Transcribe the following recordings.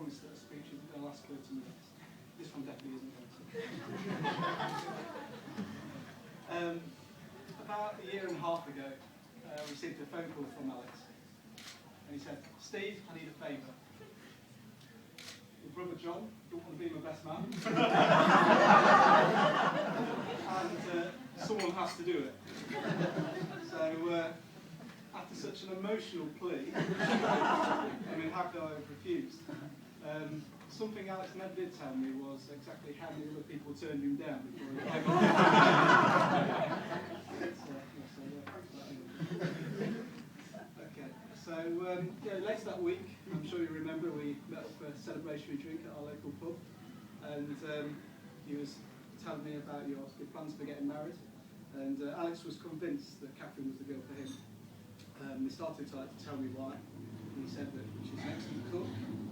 promised that a speech isn't going to last 30 minutes. This one definitely isn't going to. About a year and a half ago, I received a phone call from Alex. And he said, "Steve, I need a favour. Your brother John don't want to be my best man. And someone has to do it." So, after such an emotional plea, I mean, how could I have refused? Something Alex never did tell me was exactly how many other people turned him down before he came on. Okay, so later that week, I'm sure you remember, we met up for a celebratory drink at our local pub, and he was telling me about your plans for getting married, and Alex was convinced that Catherine was the girl for him. He started to tell me why. He said that she's an excellent cook,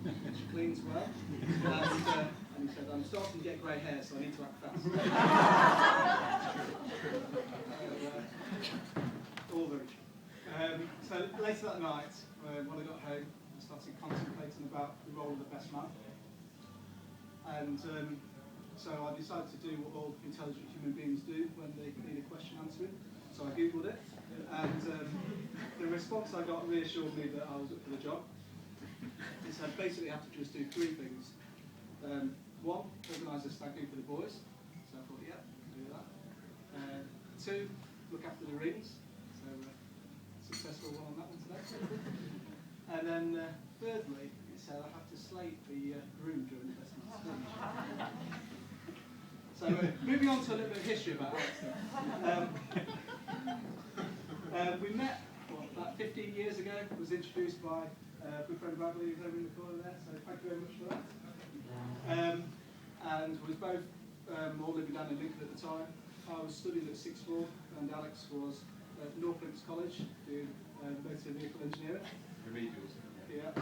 and she cleans well, and he said, "I'm starting to get grey hair, so I need to act fast." All very true. So later that night, when I got home, I started contemplating about the role of the best man. And so I decided to do what all intelligent human beings do when they need a question answering. So I googled it, and the response I got reassured me that I was up for the job. It said basically I have to just do three things. One, organise a stag do for the boys. So I thought, yeah, I'll do that. Two, look after the rings. So successful one on that one today. And then thirdly, it said I have to slate the groom during the best man speech. So moving on to a little bit of history about Alex. We met about 15 years ago. Was introduced by good friend Bradley, who's over in the corner there. So thank you very much for that. And we was both all living down in Lincoln at the time. I was studying at sixth form, and Alex was at North Links College doing motor vehicle engineering. Remedials. Yeah,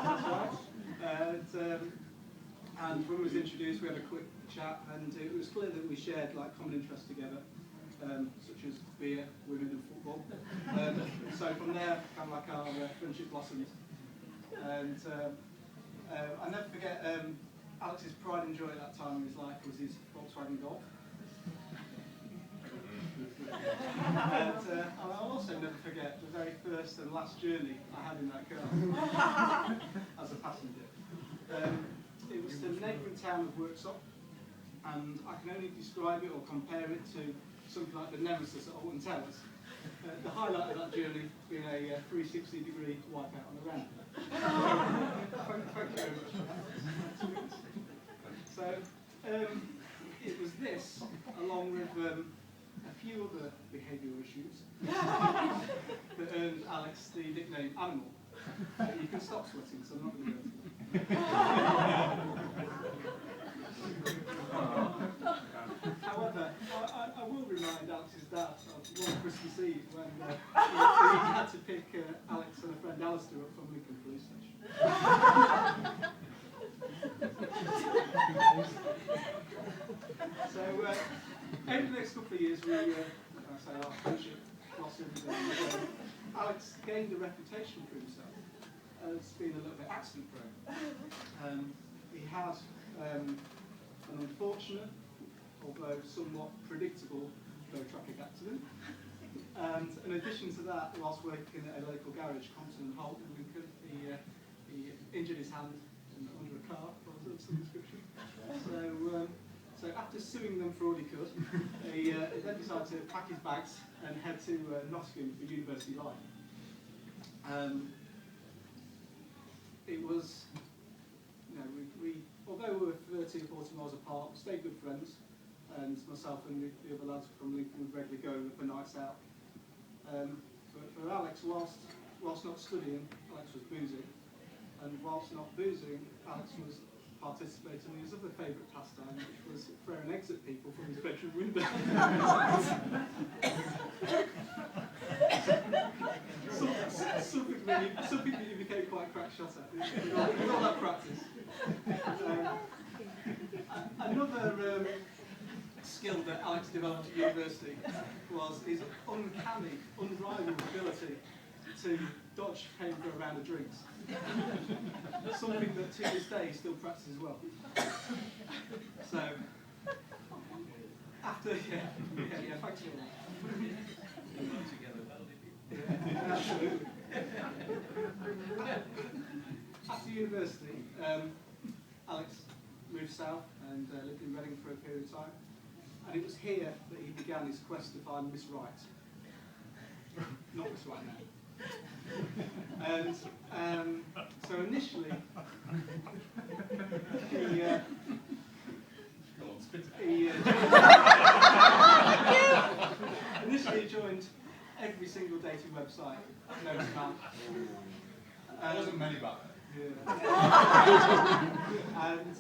that's right. And when we was introduced, we had a quick chat, and it was clear that we shared like common interests together, such as beer, women, and football. So from there, kind of like our friendship blossomed. And I never forget Alex's pride and joy at that time in his life was his Volkswagen Golf. And I'll also never forget the very first and last journey I had in that car as a passenger. It was to the neighbouring town of Worksop, and I can only describe it or compare it to something like the Nemesis at Alton Towers. The highlight of that journey being a 360-degree wipeout on the ramp. Thank you very much for that. So it was this, along with a few other behavioural issues, that earned Alex the nickname Animal. You can stop sweating, so I'm not going to go into that. However, I will remind Alex's dad of one Christmas Eve when he had to pick Alex and a friend Alistair up from Lincoln Police Station. So, over the next couple of years, our friendship blossomed, and Alex gained a reputation for himself as being a little bit accident prone. He had an unfortunate, although somewhat predictable, road traffic accident. And in addition to that, whilst working at a local garage, Compton and Holt in Lincoln, he injured his hand under a car, or some description. So after suing them for all he could, he then decided to pack his bags and head to Nottingham for university life. It was, although we were 30 or 40 miles apart, we stayed good friends, and myself and the other lads from Lincoln would regularly go for nights out. But for Alex, whilst not studying, Alex was boozing, and whilst not boozing, Alex was participating in his other favourite pastime, which was throwing eggs at people from his bedroom window. something that you became quite crack shot at with all that practice. Another skill that Alex developed at university was his uncanny, unrivaled ability to Dodge came for a round of drinks. Something that to this day he still practices well. So, after, thanks for that. Absolutely. After university, Alex moved south and lived in Reading for a period of time. And it was here that he began his quest to find Miss Right. Not Miss Right now. And so initially, he joined every single dating website known to man. There wasn't many back then. Yeah. And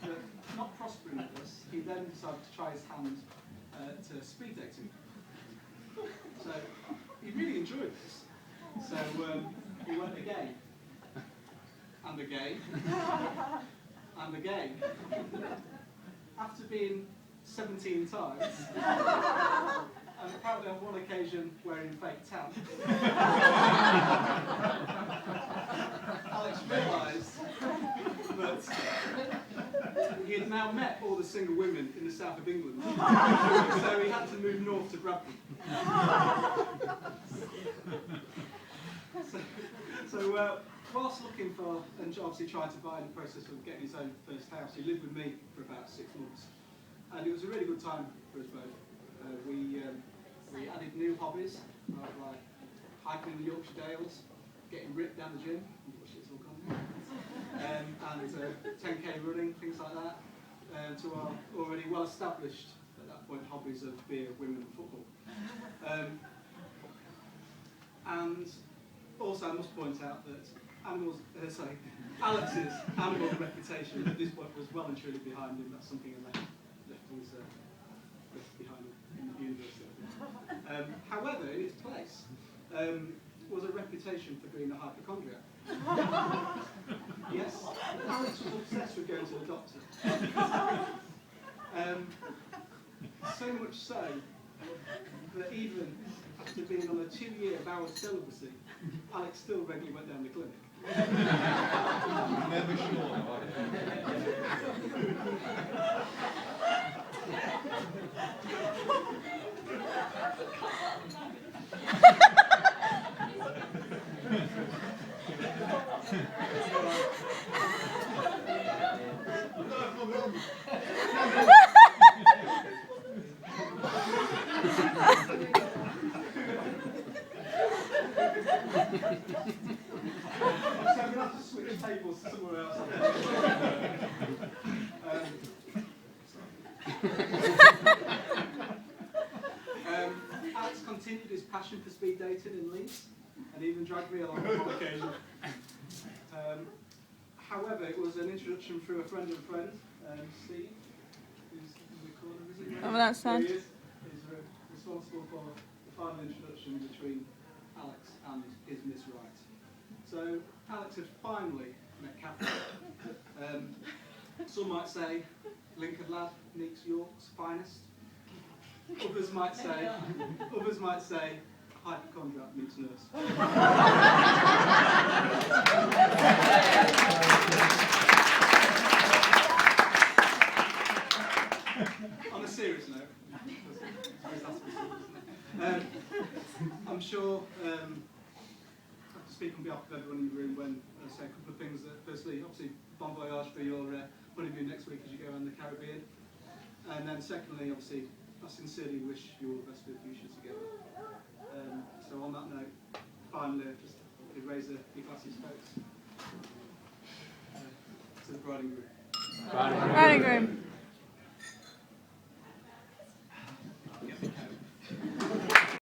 but not prospering at this, he then decided to try his hand to speed dating. So he really enjoyed this. So he went again, and again, and again. After being 17 times, and apparently on one occasion wearing fake tan, Alex realised that he had now met all the single women in the south of England, so he had to move north to Bradford. So whilst looking for, and obviously trying to buy in the process of getting his own first house, he lived with me for about 6 months. And it was a really good time for us both. We added new hobbies, like hiking in the Yorkshire Dales, getting ripped down the gym, which it's all gone, and 10k running, things like that, to our already well-established, at that point, hobbies of beer, women and football. And also I must point out that Alex's animal reputation at this point was well and truly behind him. That's something that left behind him in the university. However, in its place was a reputation for being a hypochondriac. Yes, Alex was obsessed with going to the doctor. So much so that even after being on a 2-year vow of celibacy, Alex still regularly went down the clinic. Never sure. So we'll have to switch tables to somewhere else. Alex continued his passion for speed dating in Leeds, and even dragged me along on one occasion. However, it was an introduction through a friend of a friend, Steve, who's in the corner, is he? Oh, that's sad. He is. He's responsible for the final introduction between Alex and his Miss Right. So Alex had finally met Catherine. Some might say Lincoln lad, Neeks York's finest. Others might say hypochondriac meets nurse. On a serious note, I'm sure I have to speak on behalf of everyone in the room when I say a couple of things. Firstly, obviously, bon voyage for your honeymoon next week as you go around the Caribbean. And then secondly, obviously, I sincerely wish you all the best for the future together. So on that note, finally, just raise your glasses, folks, to the bride and groom. Bride and groom.